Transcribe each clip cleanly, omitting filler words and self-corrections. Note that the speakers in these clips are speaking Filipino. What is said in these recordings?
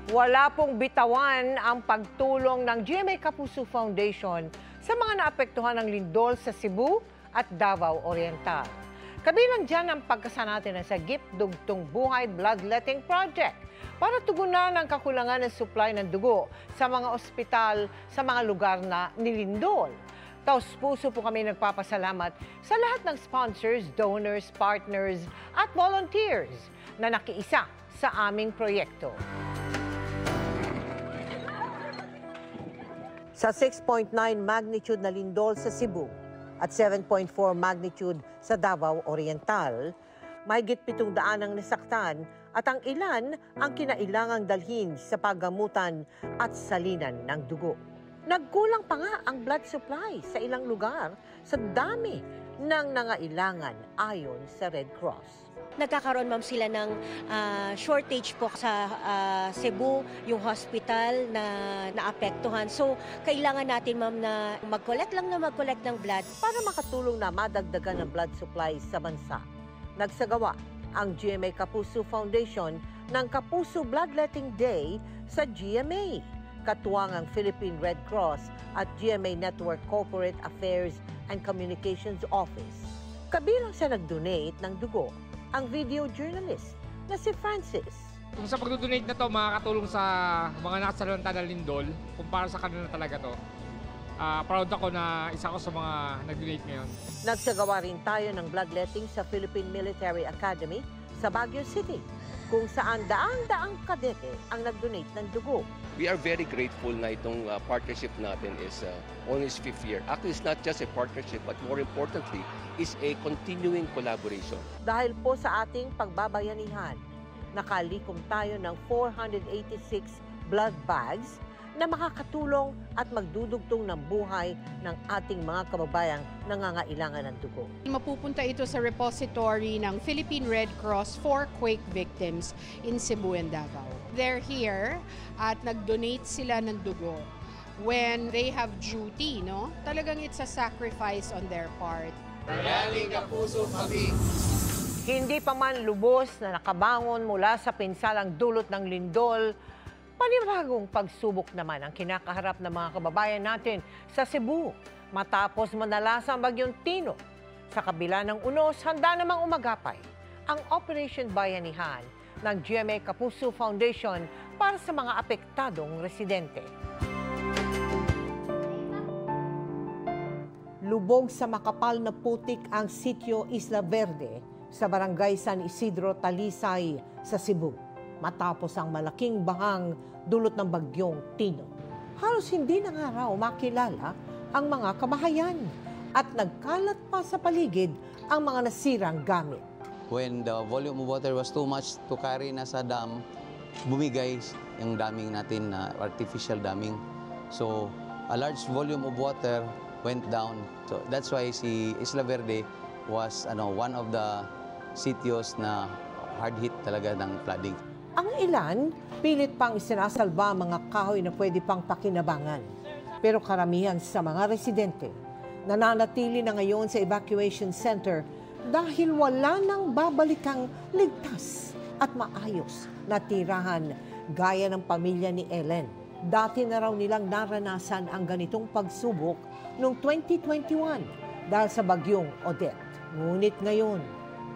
Wala pong bitawan ang pagtulong ng GMA Kapuso Foundation sa mga naapektuhan ng lindol sa Cebu at Davao Oriental. Kabilang dyan ang pagkasanati ng Sagip Dugtong Buhay Bloodletting Project para tugunan ang kakulangan ng supply ng dugo sa mga ospital sa mga lugar na nilindol. Taos-puso po kami nagpapasalamat sa lahat ng sponsors, donors, partners at volunteers na nakiisa sa aming proyekto. Sa 6.9 magnitude na lindol sa Cebu at 7.4 magnitude sa Davao Oriental, mahigit 700 ang nasaktan at ang ilan ang kinailangang dalhin sa paggamutan at salinan ng dugo. Nagkulang pa nga ang blood supply sa ilang lugar sa dami ng nangailangan ayon sa Red Cross. Nagkakaroon, ma'am, sila ng shortage po sa Cebu, yung hospital na naapektuhan. So, kailangan natin, ma'am, na mag-collect ng blood. Para makatulong na madagdagan ng blood supply sa bansa, nagsagawa ang GMA Kapuso Foundation ng Kapuso Bloodletting Day sa GMA. Katuwang ang Philippine Red Cross at GMA Network Corporate Affairs and Communications Office. Kabilang sa nag-donate ng dugo, ang video journalist na si Francis. Kung sa pag-donate na to, makakatulong sa mga nakasalanta ng lindol, kung para sa kanila talaga to. Proud ako na isa ko sa mga nag-donate ngayon. Nagsagawa rin tayo ng bloodletting sa Philippine Military Academy sa Baguio City, kung saan daang-daang kadete ang nag-donate ng dugo. We are very grateful na itong partnership natin is on its 5th year. Actually, it's not just a partnership, but more importantly, is a continuing collaboration. Dahil po sa ating pagbabayanihan, nakalikom tayo ng 486 blood bags na makakatulong at magdudugtong ng buhay ng ating mga kababayang nangangailangan ng dugo. Mapupunta ito sa repository ng Philippine Red Cross for quake victims in Cebu and Davao. They're here at nag-donate sila ng dugo. When they have duty, no? Talagang it's a sacrifice on their part. Bayaning Kapuso kami. Hindi pa man lubos na nakabangon mula sa pinsalang dulot ng lindol, panibagong pagsubok naman ang kinakaharap ng mga kababayan natin sa Cebu matapos manalasa ang bagyong Tino. Sa kabila ng unos, handa namang umagapay ang Operation Bayanihan ng GMA Kapuso Foundation para sa mga apektadong residente. Lubog sa makapal na putik ang sitio Isla Verde sa barangay San Isidro, Talisay sa Cebu matapos ang malaking bahang dulot ng bagyong Tino. Halos hindi na nga raw makilala ang mga kabahayan at nagkalat pa sa paligid ang mga nasirang gamit. When the volume of water was too much to carry na sa dam, bumigay yung damming natin na artificial damming. So a large volume of water went down. So that's why si Isla Verde was one of the sitios na hard hit talaga ng flooding. Ang ilan, pilit pang isinasalba ang mga kahoy na pwede pang pakinabangan. Pero karamihan sa mga residente, nananatili na ngayon sa evacuation center dahil wala nang babalikang ligtas at maayos na tirahan gaya ng pamilya ni Ellen. Dati na raw nilang naranasan ang ganitong pagsubok noong 2021 dahil sa bagyong Odette. Ngunit ngayon,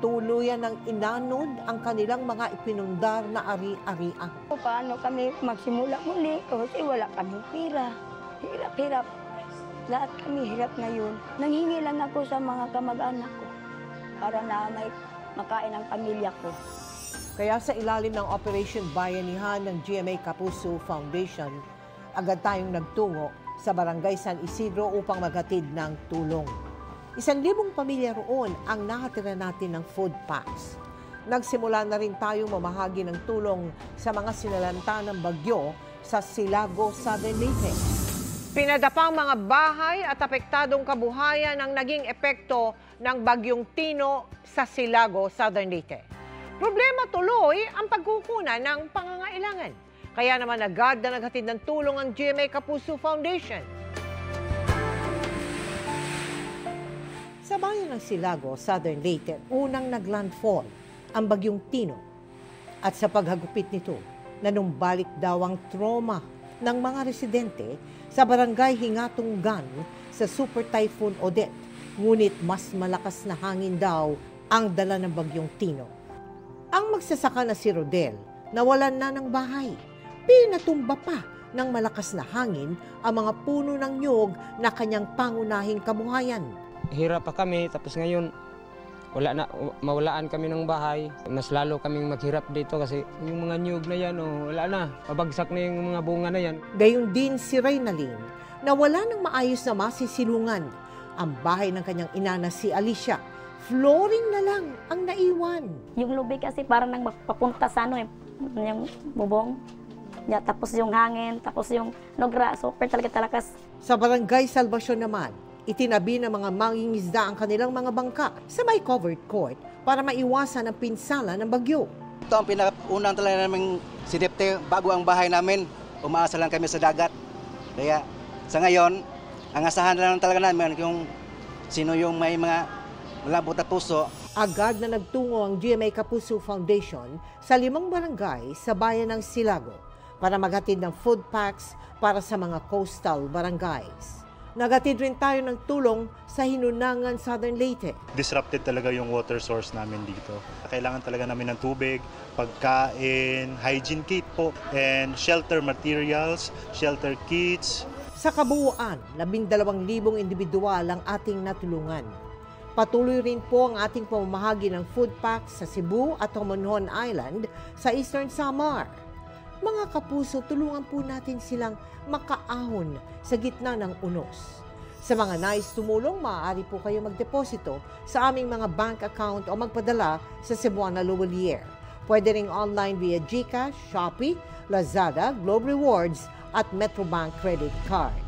tuluyan ng inanod ang kanilang mga ipinundar na ari-arian. Paano kami magsimula muli kasi wala kami pira. Hirap-hirap. Lahat kami hirap ngayon. Nanghingi lang ako sa mga kamag-anak ko para na may makain ang pamilya ko. Kaya sa ilalim ng Operation Bayanihan ng GMA Kapuso Foundation, agad tayong nagtungo sa Barangay San Isidro upang maghatid ng tulong. 1,000 pamilya roon ang nakatira natin ng food packs. Nagsimula na rin tayong mamahagi ng tulong sa mga sinalanta ng bagyo sa Silago, Southern Leyte. Pinadapang mga bahay at apektadong kabuhayan ang naging epekto ng bagyong Tino sa Silago, Southern Leyte. Problema tuloy ang pagkukunan ng pangangailangan. Kaya naman agad na naghatid ng tulong ang GMA Kapuso Foundation. Sa bayan ng Silago, Southern Leyte, unang naglandfall ang bagyong Tino. At sa paghagupit nito, na numbalik daw ang trauma ng mga residente sa barangay Hingatunggan sa Super Typhoon Odette. Ngunit mas malakas na hangin daw ang dala ng bagyong Tino. Ang magsasaka na si Rodel nawalan na ng bahay. Pinatumba pa ng malakas na hangin ang mga puno ng nyog na kanyang pangunahing kabuhayan. Hirap pa kami, tapos ngayon mawalaan kami ng bahay. Mas lalo kaming maghirap dito kasi yung mga nyug na yan, wala na. Pabagsak na yung mga bunga na yan. Gayun din si Reynalyn na wala ng maayos na masisilungan. Ang bahay ng kanyang ina na si Alicia, flooring na lang ang naiwan. Yung lubig kasi parang nang magpapunta sa yung bubong. Tapos yung hangin, tapos yung nogra, super talaga. Sa Barangay Salvacion naman, itinabi ng mga mangingisda ang kanilang mga bangka sa may covered court para maiwasan ang pinsala ng bagyo. Ito ang pinakaunang talaga naming sinipte bago ang bahay namin. Umaasa lang kami sa dagat. Kaya sa ngayon, ang asahan na lang talaga namin kung sino yung may mga malabot na puso. Agad na nagtungo ang GMA Kapuso Foundation sa 5 barangay sa bayan ng Silago para maghatid ng food packs para sa mga coastal barangays. Naghatid rin tayo ng tulong sa Hinunangan, Southern Leyte. Disrupted talaga yung water source namin dito. Kailangan talaga namin ng tubig, pagkain, hygiene kit po, and shelter materials, shelter kits. Sa kabuuan, 12,000 individual ang ating natulungan. Patuloy rin po ang ating pamamahagi ng food packs sa Cebu at Homonhon Island sa Eastern Samar. Mga kapuso, tulungan po natin silang makaahon sa gitna ng unos. Sa mga nais tumulong, maaari po kayo magdeposito sa aming mga bank account o magpadala sa Cebuana Luwalier. Pwede ring online via GCash, Shopee, Lazada, Globe Rewards at Metrobank Credit Card.